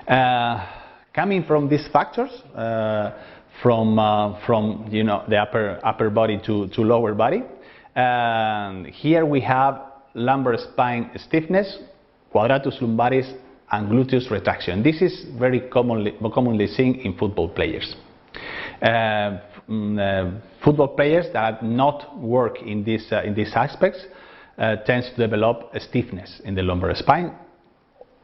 Coming from these factors, from the upper body to lower body, here we have lumbar spine stiffness, quadratus lumbaris, and gluteus retraction. This is very commonly seen in football players. Football players that not work in these aspects tends to develop a stiffness in the lumbar spine,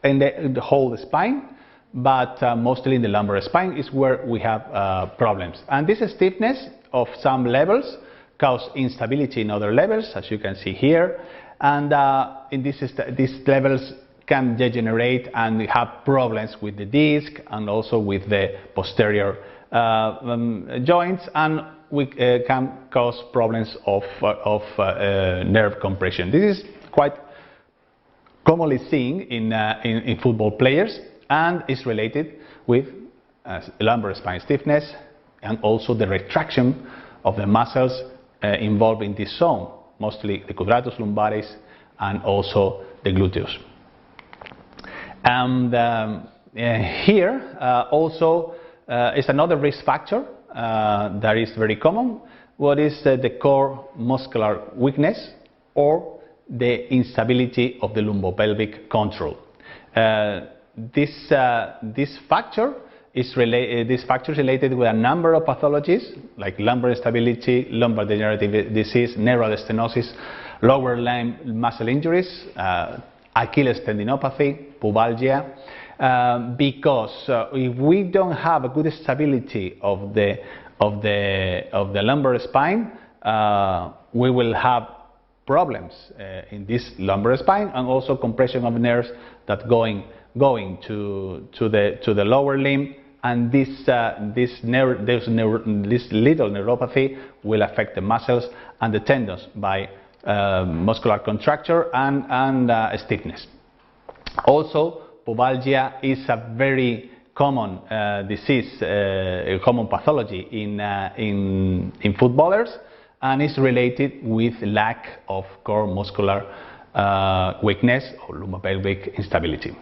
in the whole spine, but mostly in the lumbar spine is where we have problems. And this stiffness of some levels cause instability in other levels, as you can see here, and in these levels can degenerate and have problems with the disc and also with the posterior joints, and we can cause problems of nerve compression. This is quite commonly seen in football players and is related with lumbar spine stiffness and also the retraction of the muscles involved in this zone, mostly the quadratus lumbaris and also the gluteus. And here also is another risk factor that is very common. What is the core muscular weakness or the instability of the lumbopelvic control? This factor is related with a number of pathologies like lumbar instability, lumbar degenerative disease, neural stenosis, lower limb muscle injuries, Achilles tendinopathy, pubalgia, because if we don't have a good stability of the lumbar spine, we will have problems in this lumbar spine and also compression of nerves that going to the lower limb, and this little neuropathy will affect the muscles and the tendons by muscular contracture and stiffness. Also, pubalgia is a very common disease, a common pathology in footballers, and is related with lack of core muscular weakness or lumbopelvic instability.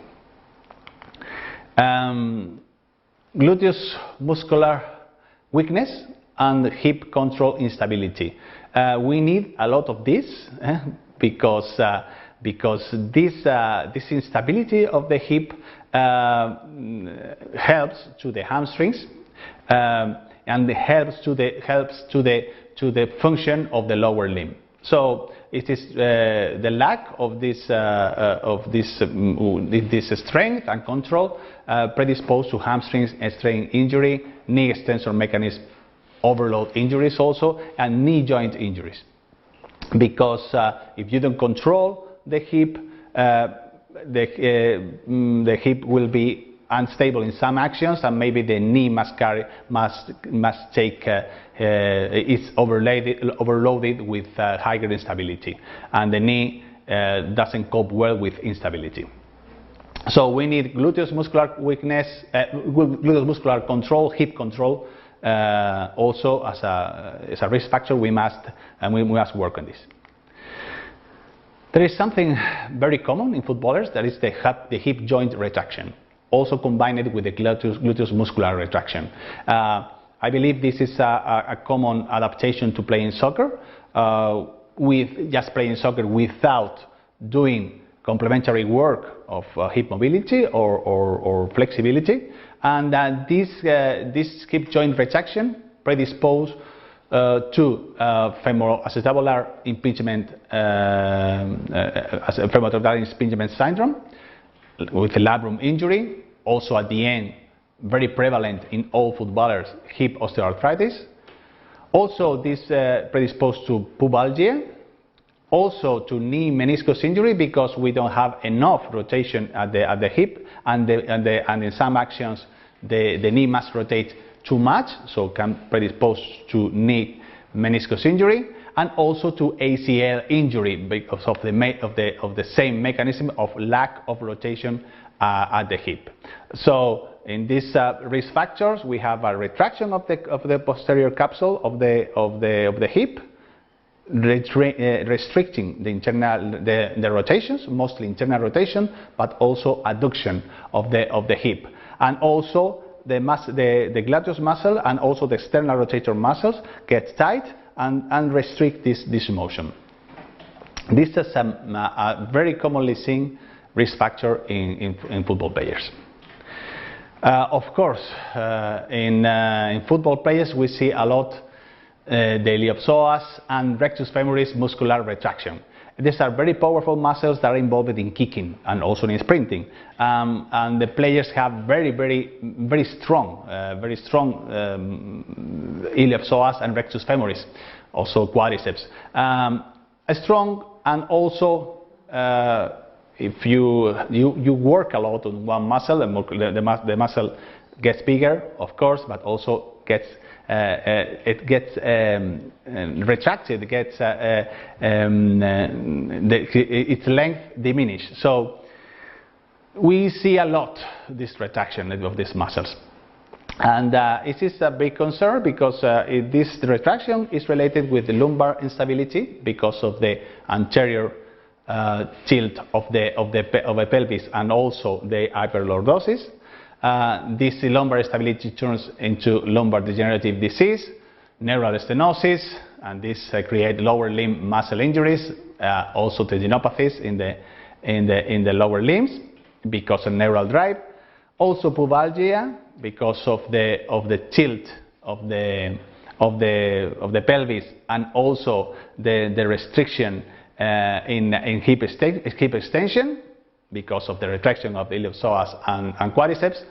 Gluteus muscular weakness and hip control instability. We need a lot of this because this instability of the hip helps to the hamstrings and helps to the function of the lower limb. So it is the lack of this strength and control predisposed to hamstrings strain injury, knee extensor mechanism overload injuries also, and knee joint injuries. Because if you don't control the hip, the hip will be unstable in some actions, and maybe the knee must take is overloaded with higher instability, and the knee doesn't cope well with instability. So we need gluteus muscular weakness, gluteus muscular control, hip control, also as a risk factor. We must work on this. There is something very common in footballers, that is the hip joint retraction, also combined with the gluteus muscular retraction. I believe this is a common adaptation to playing soccer, with just playing soccer without doing complementary work of hip mobility or flexibility, and this hip joint retraction predisposed to femoroacetabular impingement, femoroacetabular impingement syndrome with a labrum injury. Also at the end, very prevalent in all footballers, hip osteoarthritis. Also this predisposed to pubalgia. Also to knee meniscus injury, because we don't have enough rotation at the hip, and in some actions the knee must rotate too much, so can predispose to knee meniscus injury, and also to ACL injury because of the same mechanism of lack of rotation at the hip. So in these risk factors, we have a retraction of the posterior capsule of the hip, restricting the rotations, mostly internal rotation, but also adduction of the hip, and also the gluteus muscle and also the external rotator muscles get tight and restrict this motion. This is a very commonly seen risk factor in football players. Of course, in football players we see a lot the iliopsoas and rectus femoris muscular retraction. These are very powerful muscles that are involved in kicking and also in sprinting, and the players have very strong iliopsoas and rectus femoris, also quadriceps. Strong, and also if you work a lot on one muscle, the muscle gets bigger, of course, but also gets retracted, its length diminished. So we see a lot this retraction of these muscles, and it is a big concern because this retraction is related with the lumbar instability because of the anterior tilt of the pelvis and also the hyperlordosis. This lumbar instability turns into lumbar degenerative disease, neural stenosis, and this creates lower limb muscle injuries, also tendinopathies in the lower limbs because of neural drive, also pubalgia because of the tilt of the pelvis, and also the restriction in hip extension because of the retraction of the iliopsoas and quadriceps,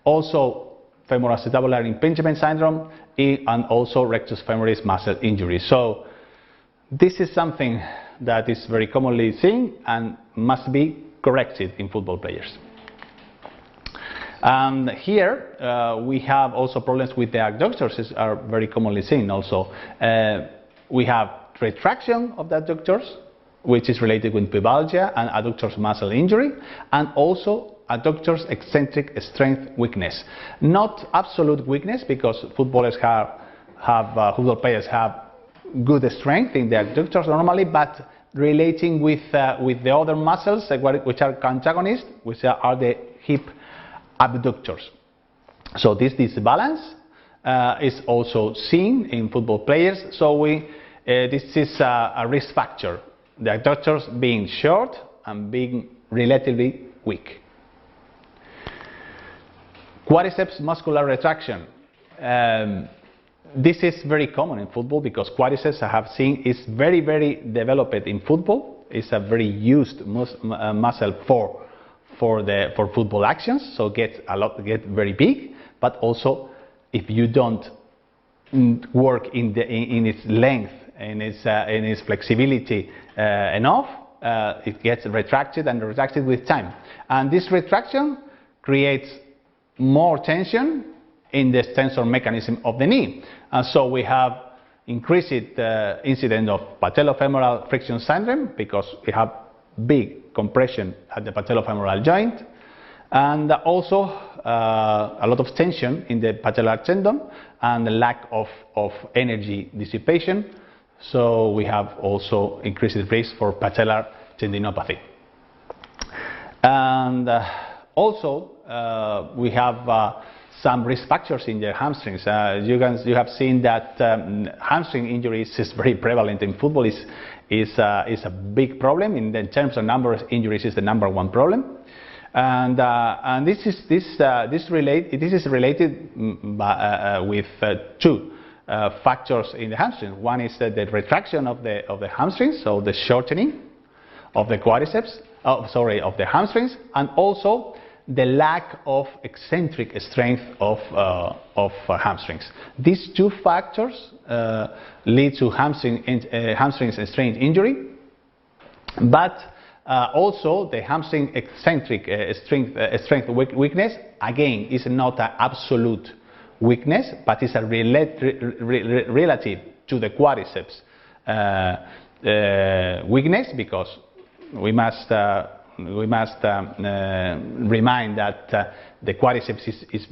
also femoroacetabular impingement syndrome, and also rectus femoris muscle injury. So this is something that is very commonly seen and must be corrected in football players. And here we have also problems with the adductors, are very commonly seen also. We have retraction of the adductors, which is related with pubalgia and adductors muscle injury, and also adductors eccentric strength weakness. Not absolute weakness, because football players have good strength in the adductors normally, but relating with the other muscles which are antagonists, which are the hip abductors. So this disbalance is also seen in football players. So this is a risk factor. The adductors being short and being relatively weak. Quadriceps muscular retraction. This is very common in football because quadriceps, I have seen, is very developed in football. It's a very used muscle for football actions. So get very big. But also, if you don't work in its length, in its flexibility enough, it gets retracted and retracted with time. And this retraction creates more tension in the tensor mechanism of the knee. And so we have increased incidence of patellofemoral friction syndrome because we have big compression at the patellofemoral joint, and also a lot of tension in the patellar tendon and the lack of energy dissipation. So we have also increased risk for patellar tendinopathy. And also we have some risk factors in the hamstrings. You have seen that hamstring injuries is very prevalent in football. Is a big problem in terms of number of injuries. Is the #1 problem, and this is related with two factors in the hamstring. One is the retraction of the hamstrings, so the shortening of the quadriceps, of the hamstrings, and also the lack of eccentric strength of hamstrings. These two factors lead to hamstring strain injury, but also the hamstring eccentric strength weakness, again, is not an absolute weakness, but it's a relative to the quadriceps weakness, because we must remind that the quadriceps is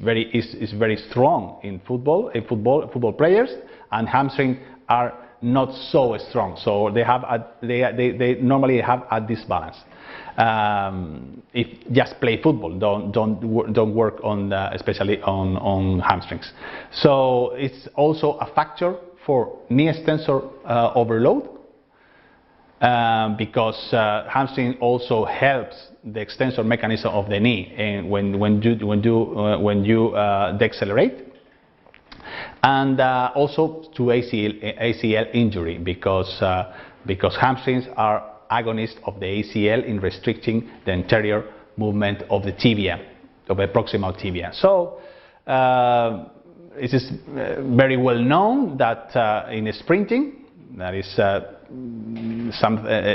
very strong in football players, and hamstrings are not so strong. So they normally have a disbalance. If just play football, don't work on especially on hamstrings. So it's also a factor for knee extensor overload, because hamstring also helps the extensor mechanism of the knee, and when you decelerate, and also to ACL injury, because hamstrings are agonists of the ACL in restricting the anterior movement of the tibia, of the proximal tibia. So it is very well known that in sprinting, that is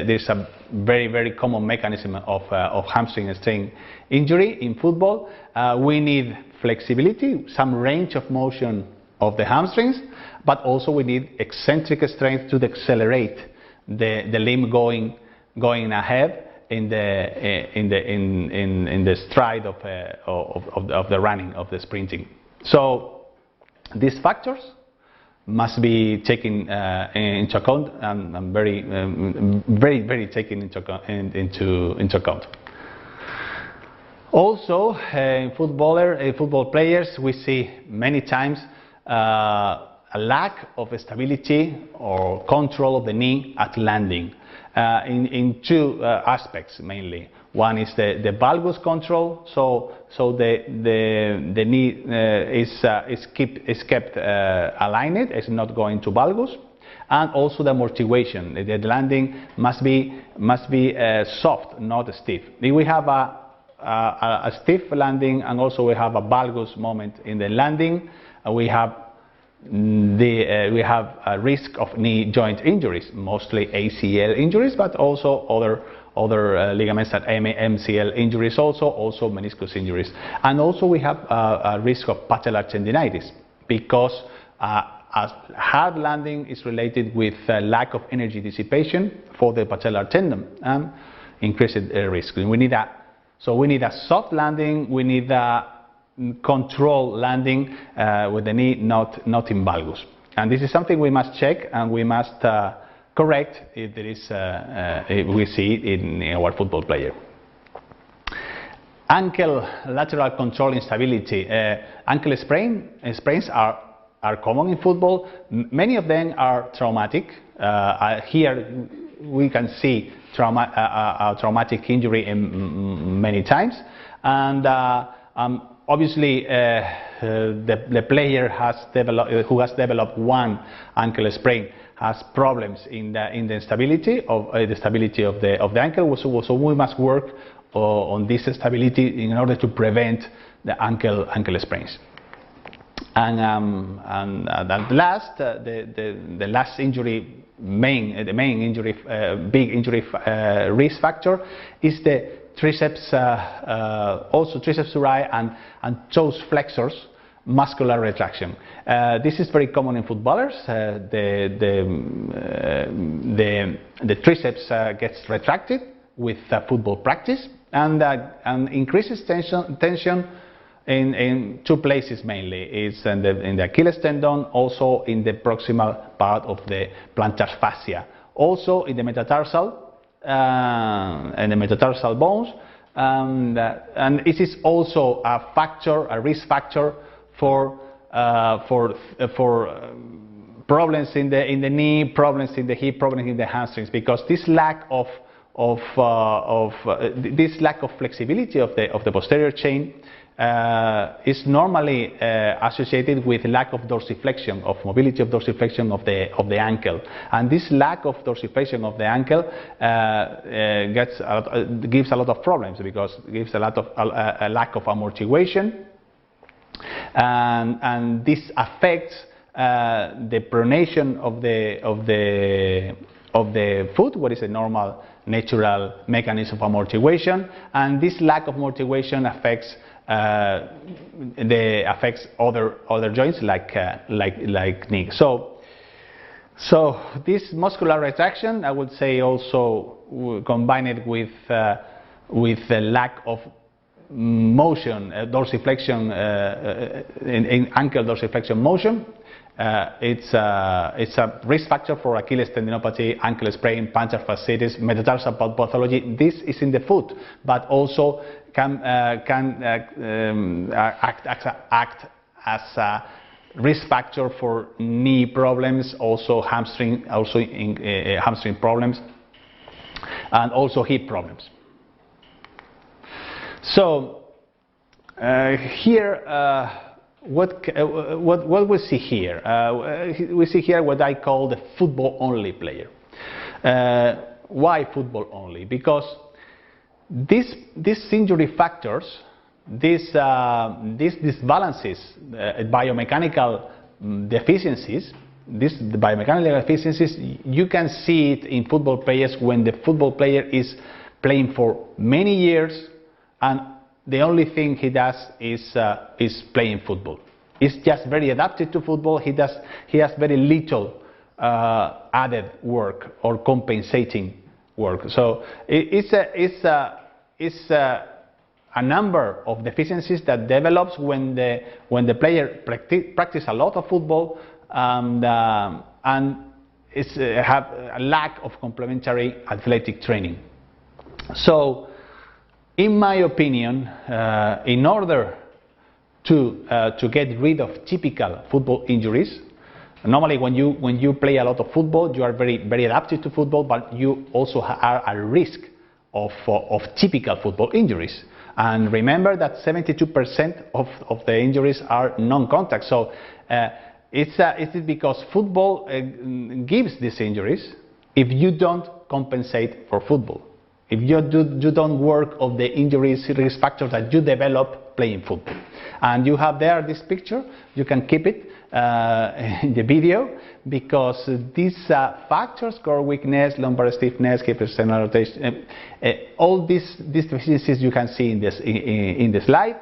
there's a very common mechanism of hamstring strain injury in football. We need flexibility, some range of motion of the hamstrings, but also we need eccentric strength to accelerate the limb going ahead in the stride of the running, of the sprinting. So these factors must be taken into account, and very taken into account. Also, in football players, we see many times a lack of stability or control of the knee at landing, in two aspects mainly. One is the valgus control, so the knee is kept aligned, is not going to valgus, and also the amortiguation. The landing must be soft, not stiff. If we have a stiff landing, and also we have a valgus moment in the landing, we have a risk of knee joint injuries, mostly ACL injuries, but also other ligaments, and MCL injuries, also meniscus injuries. And also we have a risk of patellar tendinitis, because a hard landing is related with lack of energy dissipation for the patellar tendon, and increased risk. We need a soft landing, we need a controlled landing with the knee not in valgus. And this is something we must check, and we must correct if there is if we see it in our football player. Ankle lateral control instability. Ankle sprains are common in football. Many of them are traumatic. Here we can see a traumatic injury many times, and obviously the player who has developed one ankle sprain has problems in the stability of the ankle. So we must work on this stability in order to prevent the ankle sprains. And at last, the last injury, big injury risk factor is the triceps, also triceps surae and toes flexors muscular retraction. This is very common in footballers. The triceps gets retracted with football practice, and increases tension in two places mainly. It's in the Achilles tendon, also in the proximal part of the plantar fascia, also in the metatarsal bones, and it is also a factor, a risk factor for problems in the knee, problems in the hip, problems in the hamstrings, because this lack of flexibility of the posterior chain is normally associated with lack of dorsiflexion, of mobility of dorsiflexion of the ankle, and this lack of dorsiflexion of the ankle gives a lot of problems, because it gives a lack of amortiguation, and this affects the pronation of the foot, what is a normal natural mechanism of amortiguation, and this lack of amortiguation affects other joints like knee. So this muscular retraction, I would say, also combined with the lack of motion, dorsiflexion in ankle dorsiflexion motion, It's a risk factor for Achilles tendinopathy, ankle sprain, plantar fasciitis, metatarsal pathology. This is in the foot, but also can act as a risk factor for knee problems, also hamstring problems, and also hip problems. So here, what we see here? We see here what I call the football-only player. Why football only? Because these injury factors, these disbalances, biomechanical deficiencies, you can see it in football players when the football player is playing for many years and the only thing he does is playing football. He's just very adapted to football. He has very little added work or compensating work. So it's a number of deficiencies that develops when the player practice a lot of football and have a lack of complementary athletic training. So, in my opinion, in order to get rid of typical football injuries, normally when you play a lot of football, you are very adapted to football, but you also are at risk of typical football injuries. And remember that 72% of the injuries are non-contact. So it's because football gives these injuries if you don't compensate for football. If you don't work on the injuries risk factors that you develop playing football. And you have there this picture, you can keep it in the video, because these factors, core weakness, lumbar stiffness, hip external rotation, all these deficiencies you can see in the slide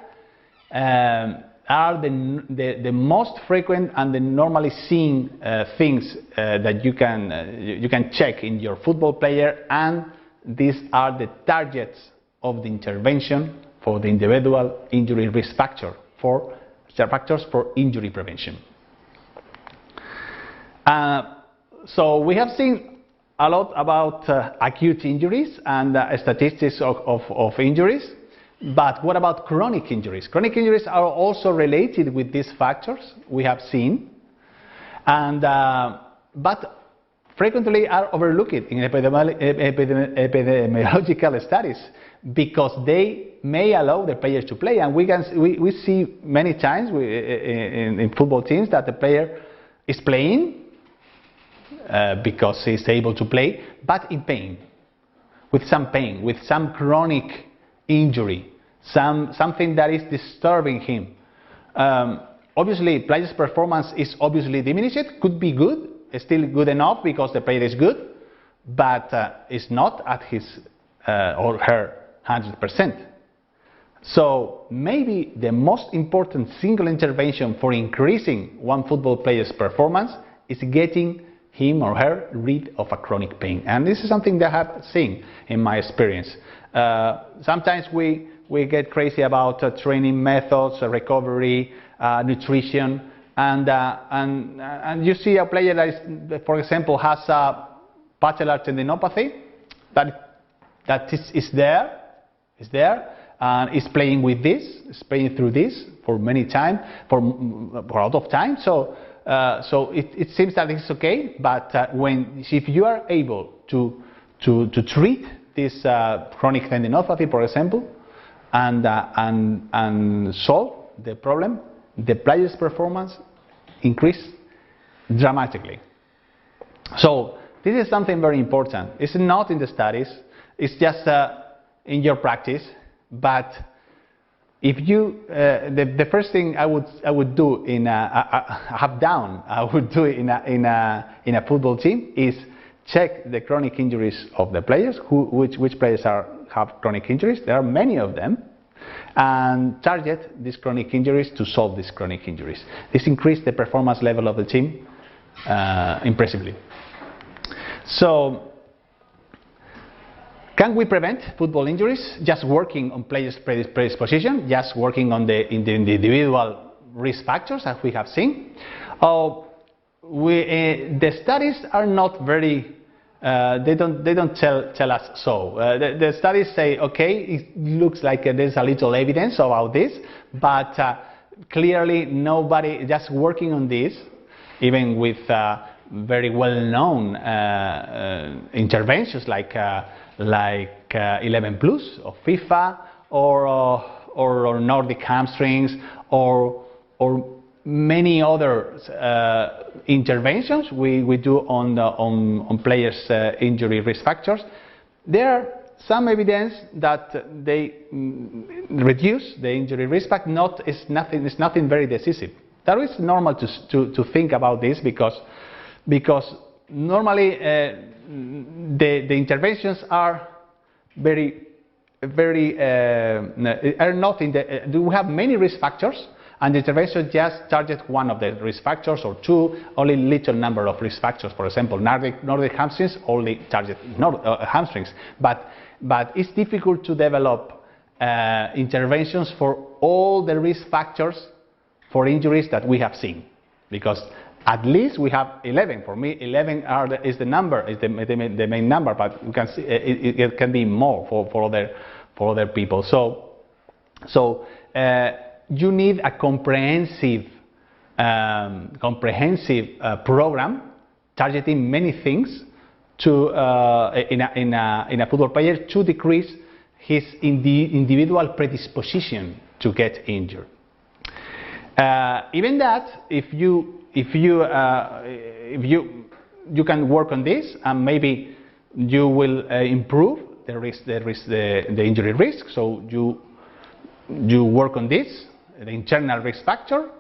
are the most frequent and the normally seen things that you can check in your football player, and these are the targets of the intervention for the individual injury risk factors for injury prevention. So we have seen a lot about acute injuries and statistics of injuries, but what about chronic injuries? Chronic injuries are also related with these factors we have seen, and but frequently are overlooked in epidemiological studies because they may allow the players to play, and we see many times in football teams that the player is playing because he's able to play, but in pain, with some chronic injury, something that is disturbing him. Obviously, player's performance is obviously diminished. Could be good. Still good enough because the player is good, but it's not at his or her 100%. So maybe the most important single intervention for increasing one football player's performance is getting him or her rid of a chronic pain. And this is something that I have seen in my experience. Sometimes we get crazy about training methods, recovery, nutrition. And you see a player that is, for example, has a patellar tendinopathy that is there, and is playing with this, is playing through this for many time, for a lot of time. So it seems that it's okay. But if you are able to treat this chronic tendinopathy, for example, and solve the problem, the player's performance increase dramatically. So this is something very important. It's not in the studies, it's just in your practice. But if you, the first thing I would do in a football team is check the chronic injuries of the players. Which players have chronic injuries? There are many of them. And target these chronic injuries to solve these chronic injuries. This increased the performance level of the team impressively. So, can we prevent football injuries just working on players' predisposition, just working on the individual risk factors as we have seen? the studies are not very. They don't tell us so. The studies say, okay, it looks like there's a little evidence about this, but clearly nobody just working on this, even with very well-known interventions like 11 Plus or FIFA or Nordic hamstrings or many other interventions we do on players' injury risk factors. There are some evidence that they reduce the injury risk, but it's nothing very decisive. That is normal to think about this because normally the interventions are very are not in the. We have many risk factors, and the intervention just targets one of the risk factors or two, only little number of risk factors. For example, Nordic hamstrings only target hamstrings, but it's difficult to develop interventions for all the risk factors for injuries that we have seen, because at least we have 11. For me, 11 is the number, is the main number, but you can see it can be more for other people. So you need a comprehensive program targeting many things to in a football player to decrease his individual predisposition to get injured. Even that, if you can work on this, and maybe you will improve the injury risk. So you work on this, the internal risk factor,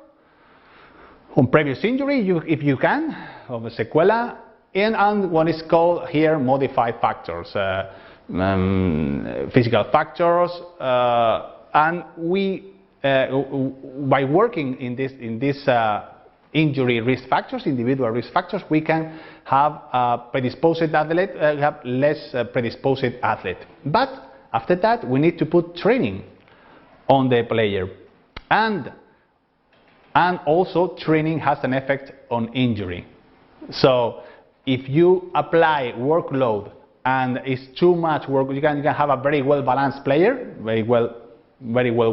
on previous injury, if you can, of a sequela, and what is called here modified factors, physical factors, and we. By working in this injury risk factors, individual risk factors, we can have predisposed athlete, have less predisposed athlete. But after that, we need to put training on the player, and also training has an effect on injury. So if you apply workload and it's too much work, you can have a very well balanced player, very well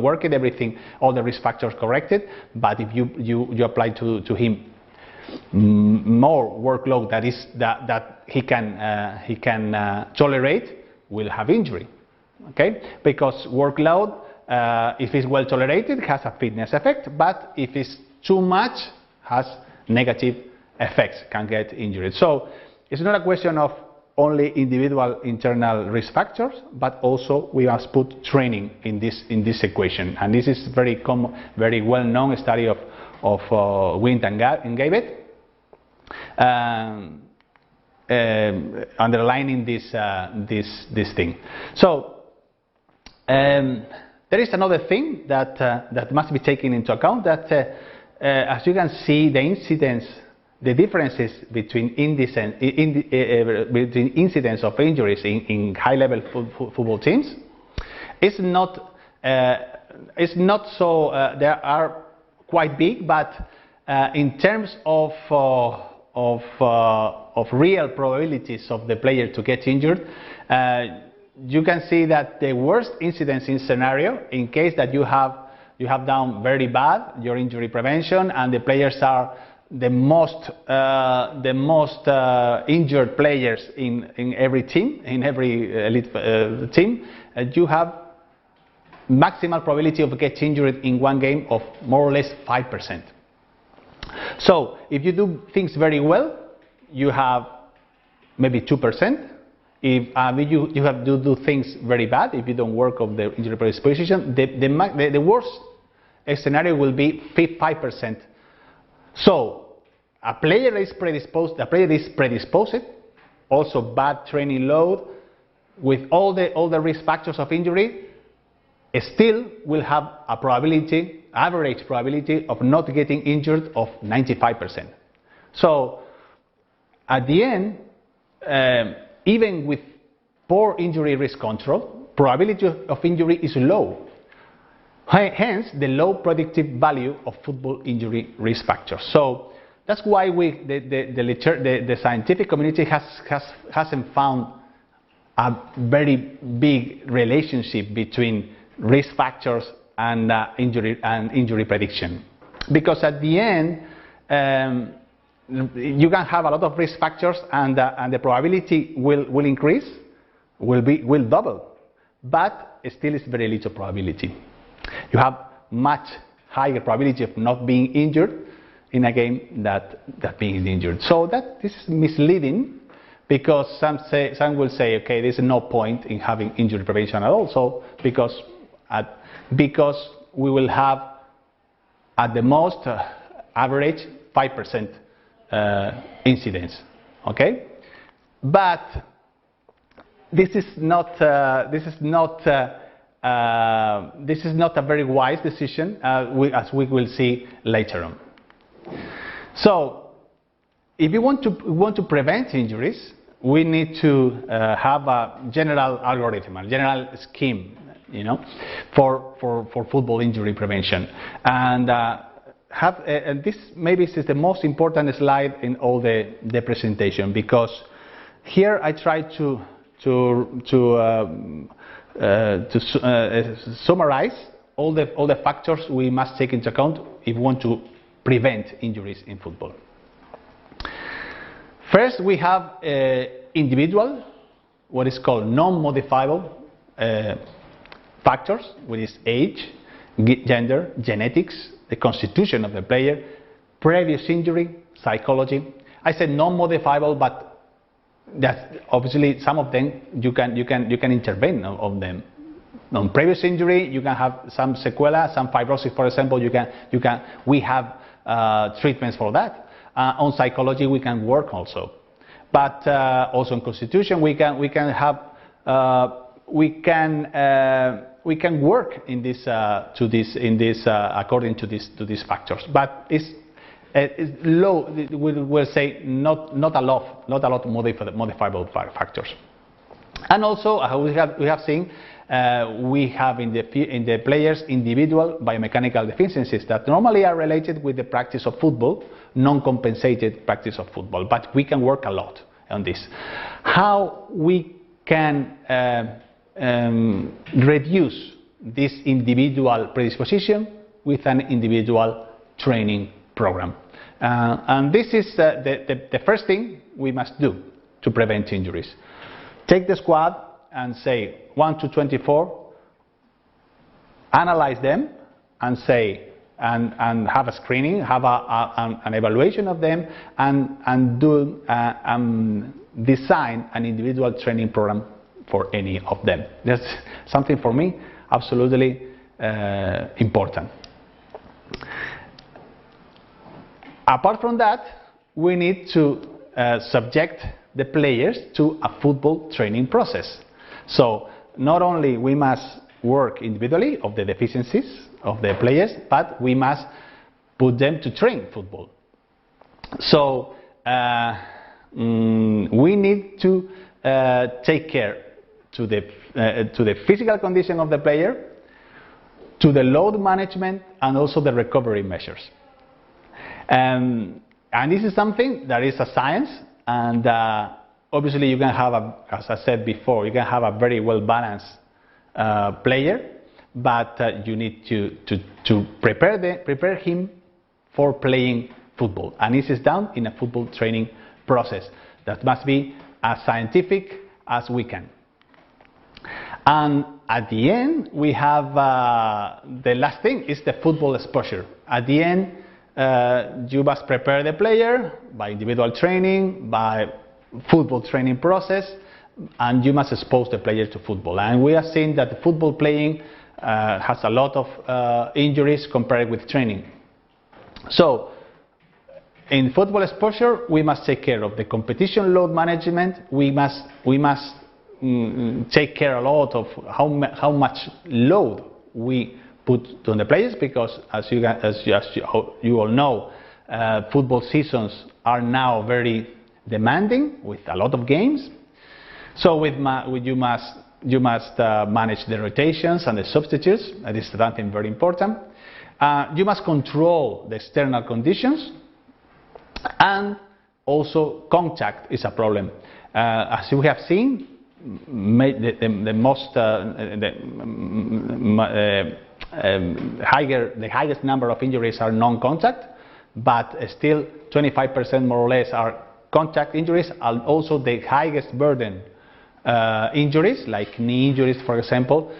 worked, everything, all the risk factors corrected, but if you apply to him more workload that he can tolerate, will have injury. Okay, because workload, if it's well tolerated, has a fitness effect, but if it's too much, has negative effects, can get injured. So it's not a question of only individual internal risk factors, but also we must put training in this equation. And this is very common, very well-known study of Wind and Gavet, underlining this thing. So there is another thing that must be taken into account. That as you can see, the differences between incidence of injuries in high-level football teams is not so. They are quite big, but in terms of real probabilities of the player to get injured, you can see that the worst incidence in scenario, in case that you have done very bad your injury prevention, and the players are the most injured players in every team, in every elite team, you have maximal probability of getting injured in one game of more or less 5%. So if you do things very well, you have maybe 2%. If you have to do things very bad, if you don't work on the injury predisposition, the worst scenario will be 5%. So a player is predisposed, also bad training load, with all the risk factors of injury, still will have a probability, average probability of not getting injured of 95%. So at the end, even with poor injury risk control, probability of injury is low. Hence, the low predictive value of football injury risk factors. So that's why the scientific community hasn't found a very big relationship between risk factors and injury prediction, because at the end you can have a lot of risk factors and the probability will increase, will double, but still it's very little probability. You have much higher probability of not being injured in a game that being injured. So this is misleading, because some will say, okay, there's no point in having injury prevention at all. So because we will have at the most average 5% incidence, okay? But this is not a very wise decision, as we will see later on. So, if you want to prevent injuries, we need to have a general algorithm, a general scheme, you know, for football injury prevention. And this maybe is the most important slide in all the presentation, because here I try to summarize all the factors we must take into account if we want to prevent injuries in football. First, we have individual, what is called non-modifiable factors, which is age, gender, genetics, the constitution of the player, previous injury, psychology. I said non-modifiable, but that's obviously some of them you can intervene on them. On previous injury, you can have some sequela, some fibrosis, for example. We have treatments for that. On psychology, we can work also, but also on constitution, we can work in this according to these factors. But it's low. We will say not a lot modifiable factors. And also, we have seen. We have in the players individual biomechanical deficiencies that normally are related with the practice of football, non-compensated practice of football, but we can work a lot on this. How we can reduce this individual predisposition with an individual training program. And this is the first thing we must do to prevent injuries. Take the squad and say 1 to 24, analyze them and say and have a screening, have an evaluation of them, and do design an individual training program for any of them. That's something for me absolutely important. Apart from that, we need to subject the players to a football training process. So not only we must work individually of the deficiencies of the players, but we must put them to train football. So we need to take care to the physical condition of the player, to the load management, and also the recovery measures. And this is something that is a science, and obviously you can have, as I said before, you can have a very well balanced player, but you need to prepare him for playing football, and this is done in a football training process that must be as scientific as we can. And at the end, we have the last thing is the football exposure. At the end, you must prepare the player by individual training, by football training process, and you must expose the player to football. And we have seen that the football playing has a lot of injuries compared with training. So in football exposure, we must take care of the competition load management. We must take care a lot of how much load we put on the players, because as you all know, football seasons are now very demanding with a lot of games. So you must manage the rotations and the substitutes. That is something very important. You must control the external conditions. And also contact is a problem. As we have seen, the highest number of injuries are non-contact, but still 25% more or less are contact injuries, and also the highest burden injuries, like knee injuries, for example,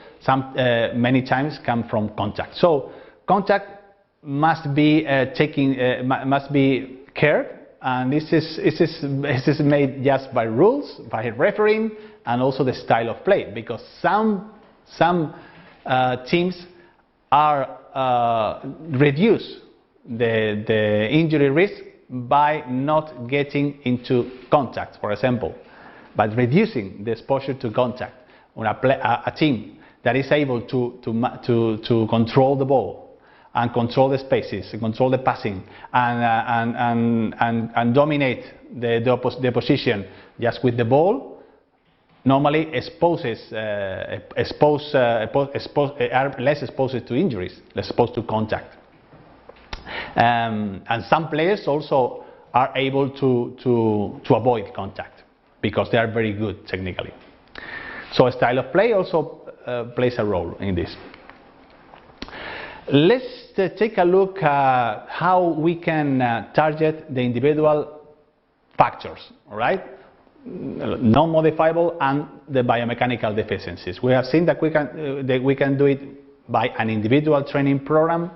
many times come from contact. So contact must be must be cared, and this is made just by rules, by refereeing, and also the style of play, because some teams are reduce the injury risk by not getting into contact, for example, but reducing the exposure to contact. On a team that is able to control the ball and control the spaces, and control the passing, and dominate the position just with the ball, normally are less exposed to injuries, less exposed to contact. And some players also are able to avoid contact because they are very good technically. So style of play also plays a role in this. Let's take a look at how we can target the individual factors, all right? Non-modifiable and the biomechanical deficiencies. We have seen that we can do it by an individual training program.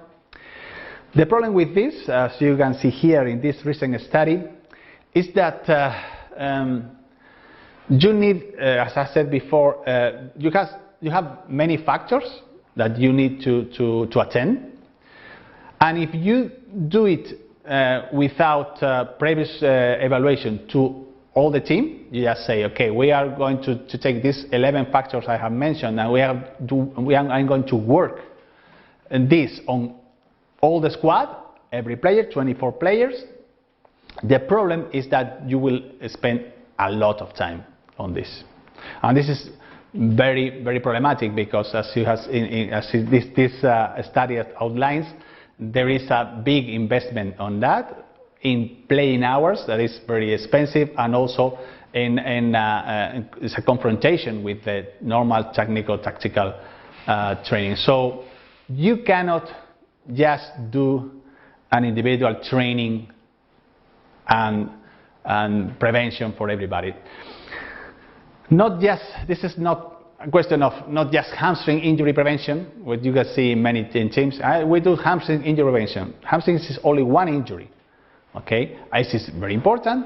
The problem with this, as you can see here in this recent study, is that you need, as I said before, you have many factors that you need to attend, and if you do it without previous evaluation to all the team, you just say, okay, we are going to take these 11 factors I have mentioned, and I'm going to work this on all the squad, every player, 24 players. The problem is that you will spend a lot of time on this, and this is very, very problematic, because as this study outlines, there is a big investment on that in playing hours that is very expensive, and also it's a confrontation with the normal tactical training. So you cannot just do an individual training and prevention for everybody. This is not a question of not just hamstring injury prevention, what you can see in many teams. We do hamstring injury prevention. Hamstring is only one injury. Okay, this is very important,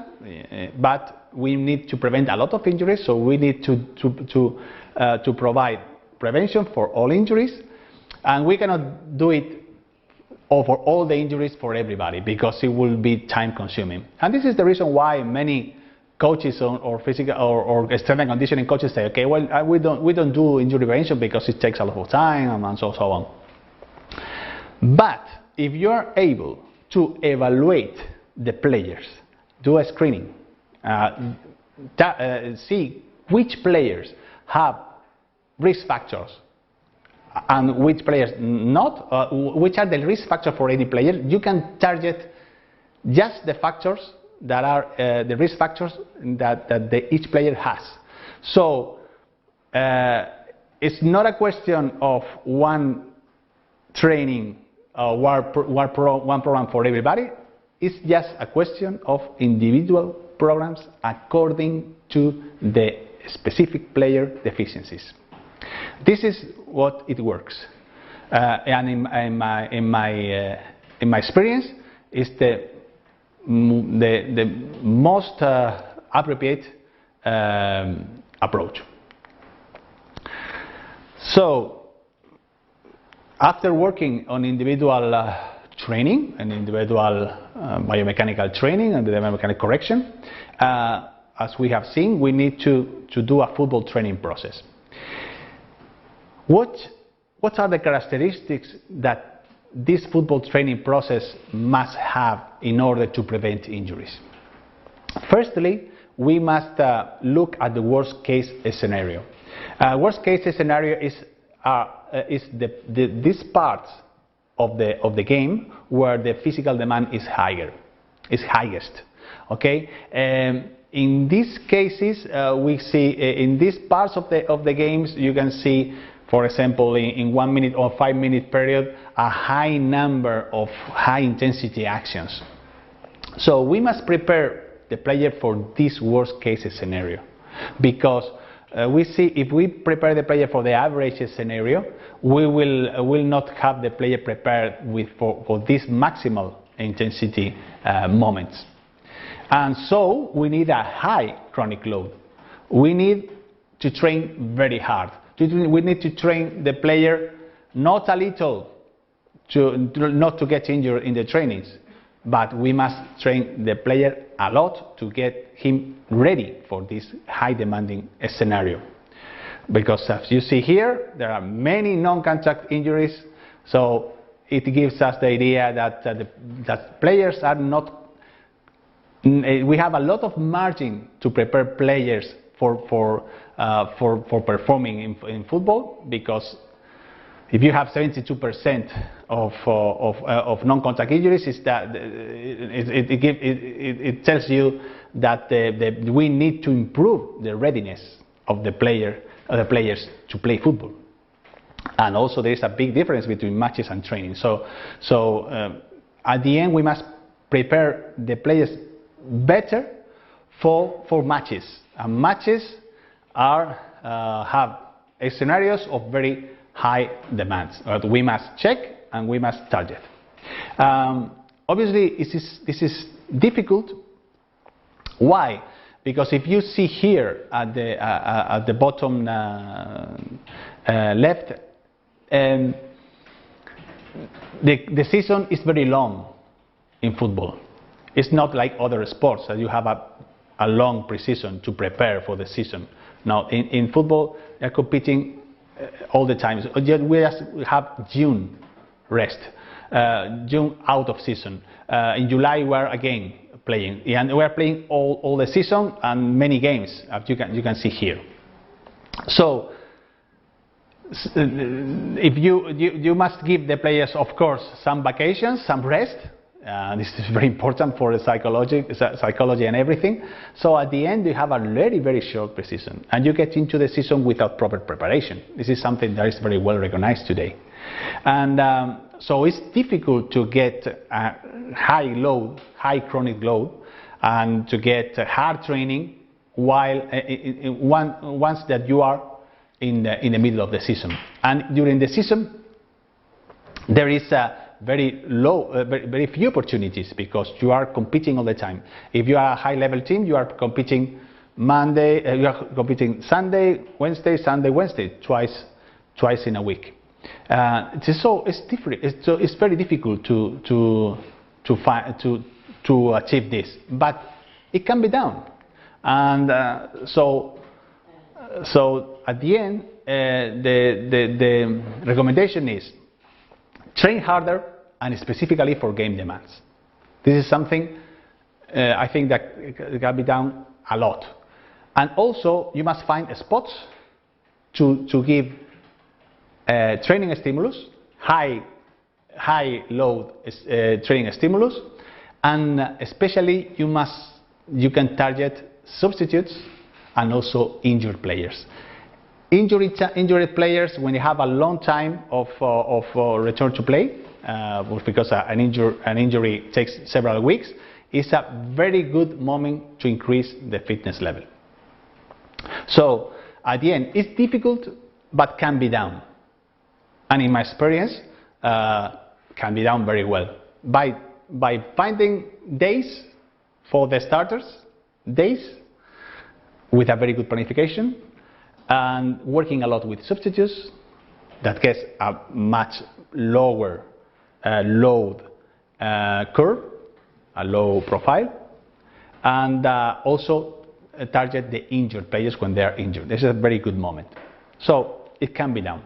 but we need to prevent a lot of injuries, so we need to provide prevention for all injuries, and we cannot do it over all the injuries for everybody, because it will be time consuming. And this is the reason why many coaches or physical or strength and conditioning coaches say, okay, well, we don't do injury prevention because it takes a lot of time and so on. But if you are able to evaluate the players, do a screening, see which players have risk factors and which players not, which are the risk factors for any player, you can target just the factors that are the risk factors that each player has. So it's not a question of one training, one program for everybody. It's just a question of individual programs according to the specific player deficiencies. This is what it works, and in my experience, is the most appropriate approach. So, after working on individual training and individual biomechanical training and the biomechanical correction, as we have seen, we need to do a football training process. What are the characteristics that this football training process must have in order to prevent injuries? Firstly, we must look at the worst case scenario. Worst case scenario is these parts of the game where the physical demand is higher. is highest. Okay. In these cases, we see in these parts of the games, you can see, for example, in 1 minute or 5 minute period, a high number of high intensity actions. So we must prepare the player for this worst case scenario, because we see if we prepare the player for the average scenario, we will not have the player prepared for these maximal intensity moments. And so we need a high chronic load. We need to train very hard. We need to train the player not a little not to get injured in the trainings, but we must train the player a lot to get him ready for this high demanding scenario. Because as you see here, there are many non-contact injuries, so it gives us the idea that players are not. We have a lot of margin to prepare players for performing in football, because if you have 72% of non-contact injuries, it tells you that we need to improve the readiness of the players to play football. And also there is a big difference between matches and training. So at the end we must prepare the players better for matches. And matches have scenarios of very high demands that we must check and we must target. Obviously this is difficult. Why? Because if you see here at the bottom left, the season is very long in football. It's not like other sports that you have a long pre-season to prepare for the season. Now in football they're competing all the time. So we have June rest, June out of season. In July we are again playing, and we are playing all the season and many games, as you can see here. So if you must give the players, of course, some vacations, some rest. This is very important for the psychology and everything. So at the end you have a very short pre-season, and you get into the season without proper preparation. This is something that is very well recognized today. And so it's difficult to get a high chronic load, and to get hard training while once that you are in the middle of the season. And during the season there is very few opportunities, because you are competing all the time. If you are a high level team, you are competing you are competing Sunday, Wednesday, Sunday, Wednesday, twice in a week. So it's different. It's very difficult to achieve this, but it can be done. And so at the end, the recommendation is train harder, and specifically for game demands. This is something I think that can be done a lot. And also you must find spots to give training stimulus, high load training stimulus, and especially you can target substitutes and also injured players. Injured players, when you have a long time of return to play, because an injury takes several weeks, is a very good moment to increase the fitness level. So at the end, it's difficult, but can be done. And in my experience, can be done very well by finding days for the starters, days with a very good planification, and working a lot with substitutes that gets a much lower load curve, a low profile, and also target the injured players when they are injured. This is a very good moment. So it can be done.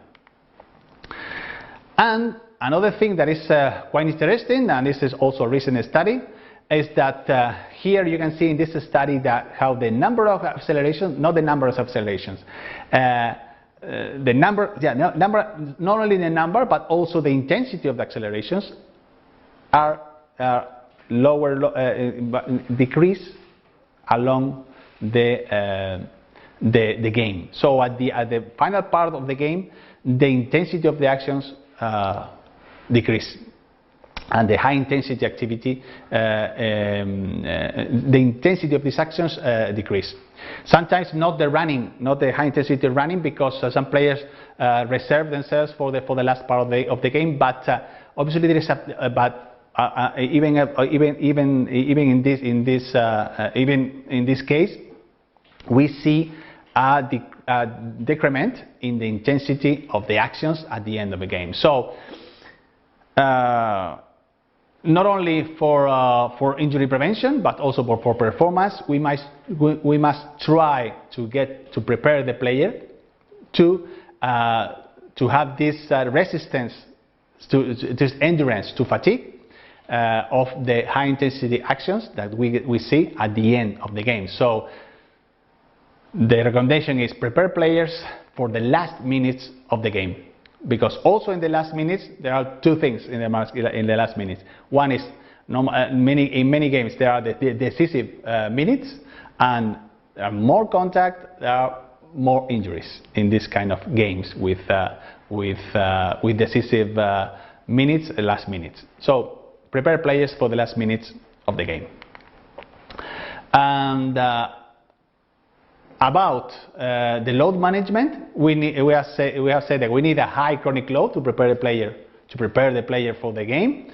And another thing that is quite interesting, and this is also a recent study, is that here you can see in this study that how the number of accelerations, not the number of accelerations, the number, not only the number but also the intensity of the accelerations are decrease along the game. So at the final part of the game, the intensity of the actions decrease, and the high intensity activity, the intensity of these actions decrease. Sometimes not the running, not the high intensity running, because some players reserve themselves for the last part of the game. But obviously there is even in this case, we see a decrement in the intensity of the actions at the end of the game. So not only for injury prevention, but also for performance, we must try to prepare the player to have this resistance, this endurance to fatigue of the high intensity actions that we see at the end of the game. So the recommendation is prepare players for the last minutes of the game, because also in the last minutes there are two things in the last minutes. One is in many games there are the decisive minutes, and there are more contact, there are more injuries in this kind of games with decisive minutes, last minutes. So prepare players for the last minutes of the game. And about the load management, we have said that we need a high chronic load to prepare the player for the game,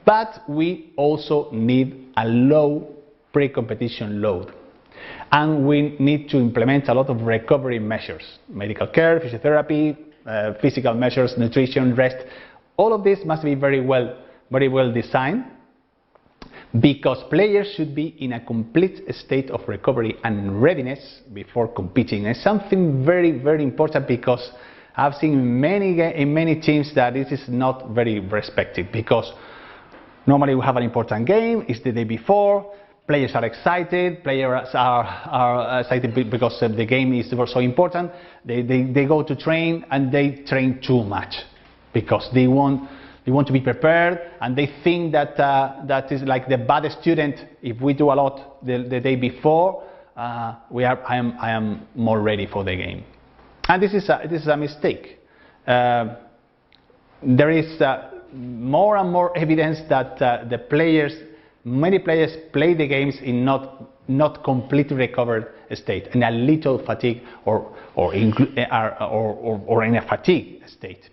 but we also need a low pre-competition load, and we need to implement a lot of recovery measures: medical care, physiotherapy, physical measures, nutrition, rest. All of this must be very well designed, because players should be in a complete state of recovery and readiness before competing. It's something very, very important, because I've seen in many teams that this is not very respected, because normally we have an important game, it's the day before, players are excited, because the game is so important. They go to train, and they train too much, because they want to be prepared, and they think that that is like the bad student. If we do a lot the day before, I am more ready for the game, and this is a mistake. There is more and more evidence that many players play the games in not completely recovered state, in a little fatigue or in a fatigue state.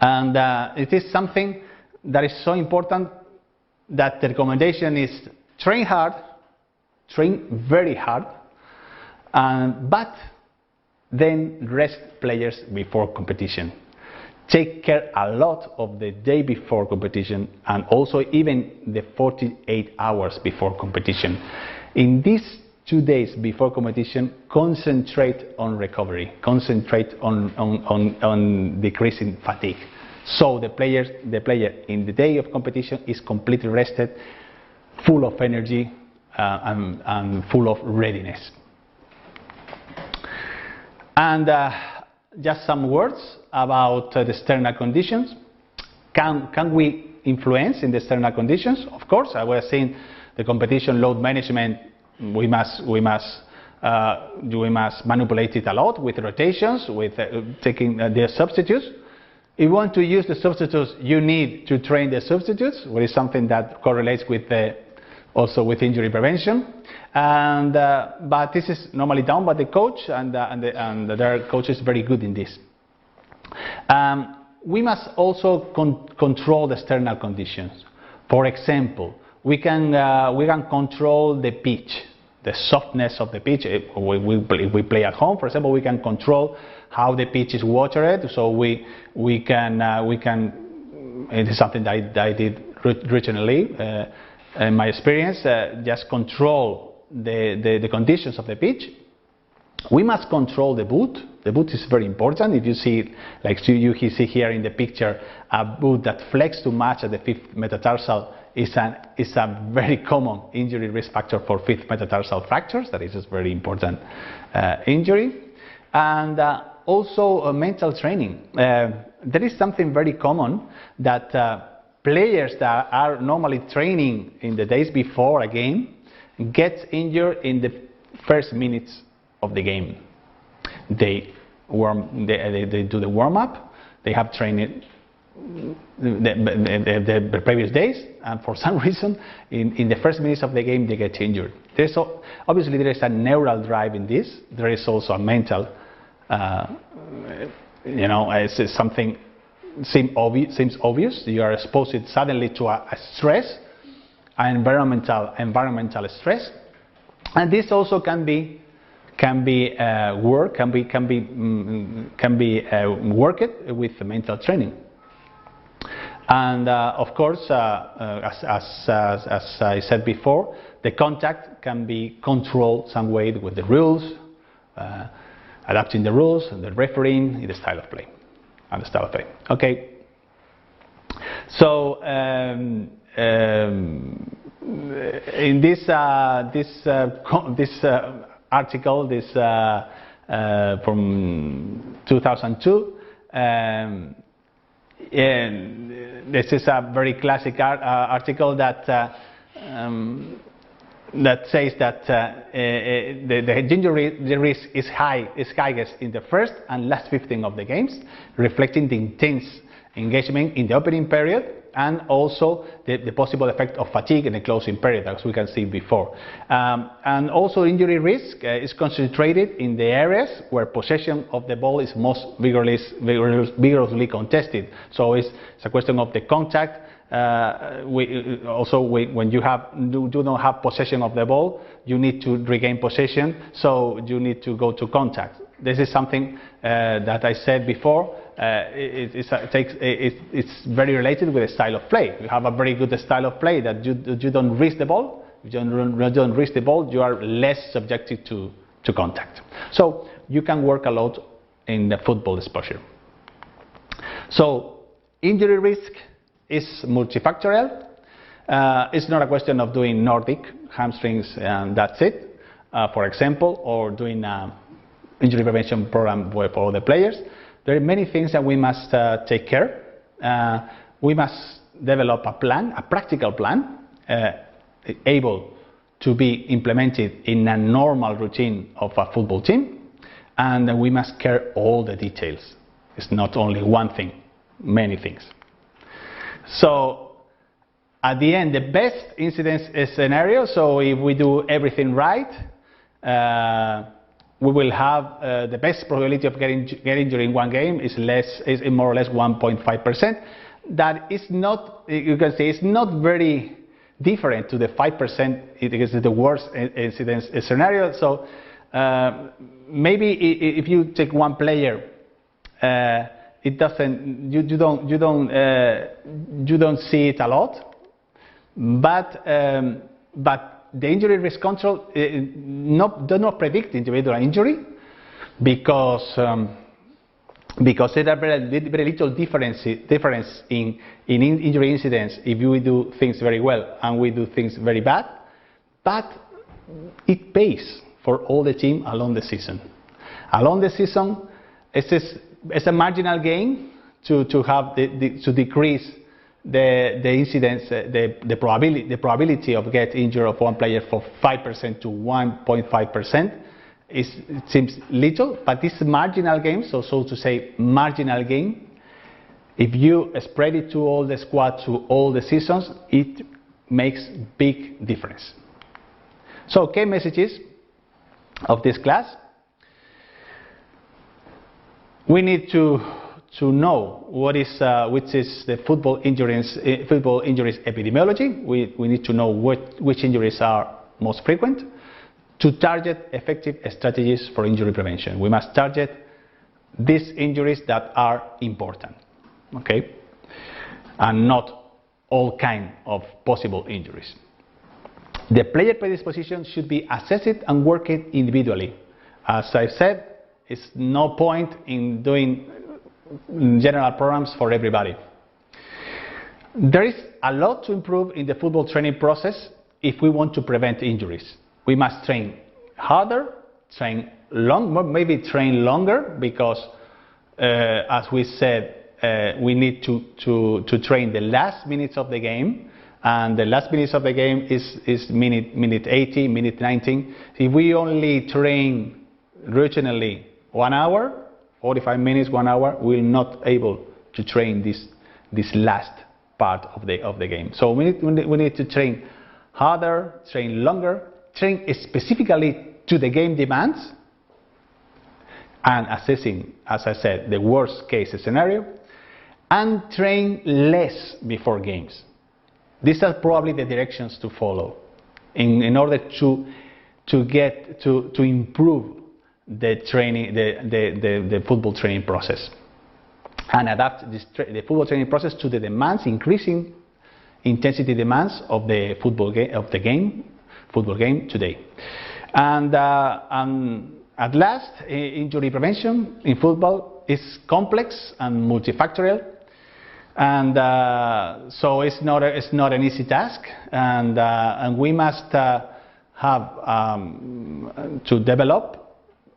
And it is something that is so important, that the recommendation is train hard, train very hard, but then rest players before competition. Take care a lot of the day before competition, and also even the 48 hours before competition. In these 2 days before competition, concentrate on recovery, concentrate on decreasing fatigue. So the player in the day of competition is completely rested, full of energy, and full of readiness. And just some words about the external conditions. Can we influence in the external conditions? Of course, I was saying the competition load management. We must manipulate it a lot with rotations, with taking the substitutes. If you want to use the substitutes, you need to train the substitutes, which is something that correlates with also with injury prevention. And but this is normally done by the coach, and their coach is very good in this. We must also control the external conditions. For example, we can control the pitch, the softness of the pitch. If we play at home, for example, we can control how the pitch is watered. So we can. It is something that I did originally in my experience. Just control the conditions of the pitch. We must control the boot. The boot is very important. If you see, like you see here in the picture, a boot that flexes too much at the fifth metatarsal is a very common injury risk factor for fifth metatarsal fractures. That is a very important injury. And also mental training. There is something very common that players that are normally training in the days before a game get injured in the first minutes of the game. They do the warm-up, they have trained the previous days, and for some reason in the first minutes of the game they get injured. Obviously there is a neural drive in this, there is also a mental, it's something seems obvious. You are exposed suddenly to a stress, an environmental stress, and this also can be worked with mental training. And of course, as I said before, the contact can be controlled some way with the rules, adapting the rules, and the refereeing, the style of play. Okay. So in this article, from 2002, this is a very classic article that says that the injury risk is highest in the first and last 15 of the games, reflecting the intense engagement in the opening period and also the possible effect of fatigue in the closing period, as we can see before. And also injury risk is concentrated in the areas where possession of the ball is most vigorously contested. So it's a question of the contact. When you do not have possession of the ball, you need to regain possession, so you need to go to contact. This is something that I said before. It's very related with the style of play. You have a very good style of play that you don't risk the ball. If you don't risk the ball, you are less subjected to contact. So you can work a lot in the football exposure. So injury risk is multifactorial. It's not a question of doing Nordic hamstrings and that's it, for example, or doing an injury prevention program for all the players. There are many things that we must take care. We must develop a plan, a practical plan, able to be implemented in a normal routine of a football team, and we must care all the details. It's not only one thing, many things. So at the end, the best incidence scenario, so if we do everything right, we will have the best probability of getting injured in one game is more or less 1.5%. That is not, you can say, it's not very different to the 5%. It is the worst incidence scenario. So maybe if you take one player, it doesn't. You don't see it a lot, but the injury risk control do not predict individual injury because there are very little difference in injury incidence if we do things very well and we do things very bad, but it pays for all the team along the season. Along the season, it's a marginal gain to decrease the incidence, the probability of getting injured of one player from 5% to 1.5%. It seems little, but this marginal gain, so to say marginal gain, if you spread it to all the squad to all the seasons, it makes big difference. So key messages of this class: we need to know which is the football injuries epidemiology. We need to know which injuries are most frequent, to target effective strategies for injury prevention. We must target these injuries that are important, okay, and not all kind of possible injuries. The player predisposition should be assessed and worked individually. As I said, it's no point in doing general programs for everybody. There is a lot to improve in the football training process if we want to prevent injuries. We must train harder, maybe train longer, because as we said, we need to train the last minutes of the game, and the last minutes of the game is minute 80, minute 90. If we only train routinely 1 hour, 45 minutes, 1 hour, we're not able to train this last part of the game. So we need to train harder, train longer, train specifically to the game demands, and assessing, as I said, the worst case scenario, and train less before games. These are probably the directions to follow in order to improve the training, the football training process, and adapt the football training process to the demands, increasing intensity demands of the football game today. And at last, injury prevention in football is complex and multifactorial, and so it's not an easy task, and we must have to develop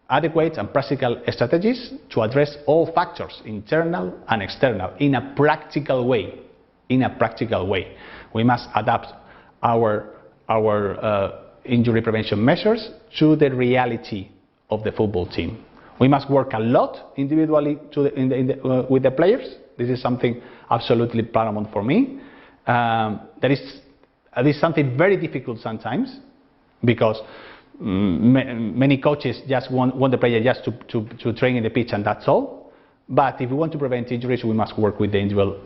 adequate and practical strategies to address all factors, internal and external, in a practical way. We must adapt our injury prevention measures to the reality of the football team. We must work a lot individually with the players. This is something absolutely paramount for me. That is something very difficult sometimes, because many coaches just want the player just to train in the pitch and that's all. But if we want to prevent injuries, we must work with the individual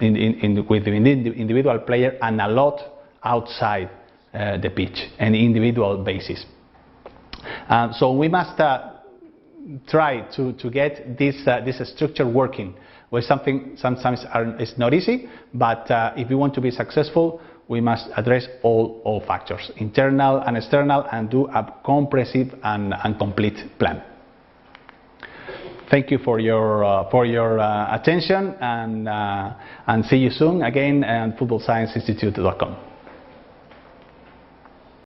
player, and a lot outside the pitch, an individual basis. So we must try to get this structure working, where something sometimes is not easy, but if we want to be successful, we must address all factors, internal and external, and do a comprehensive and complete plan. Thank you for your attention, and see you soon again at footballscienceinstitute.com.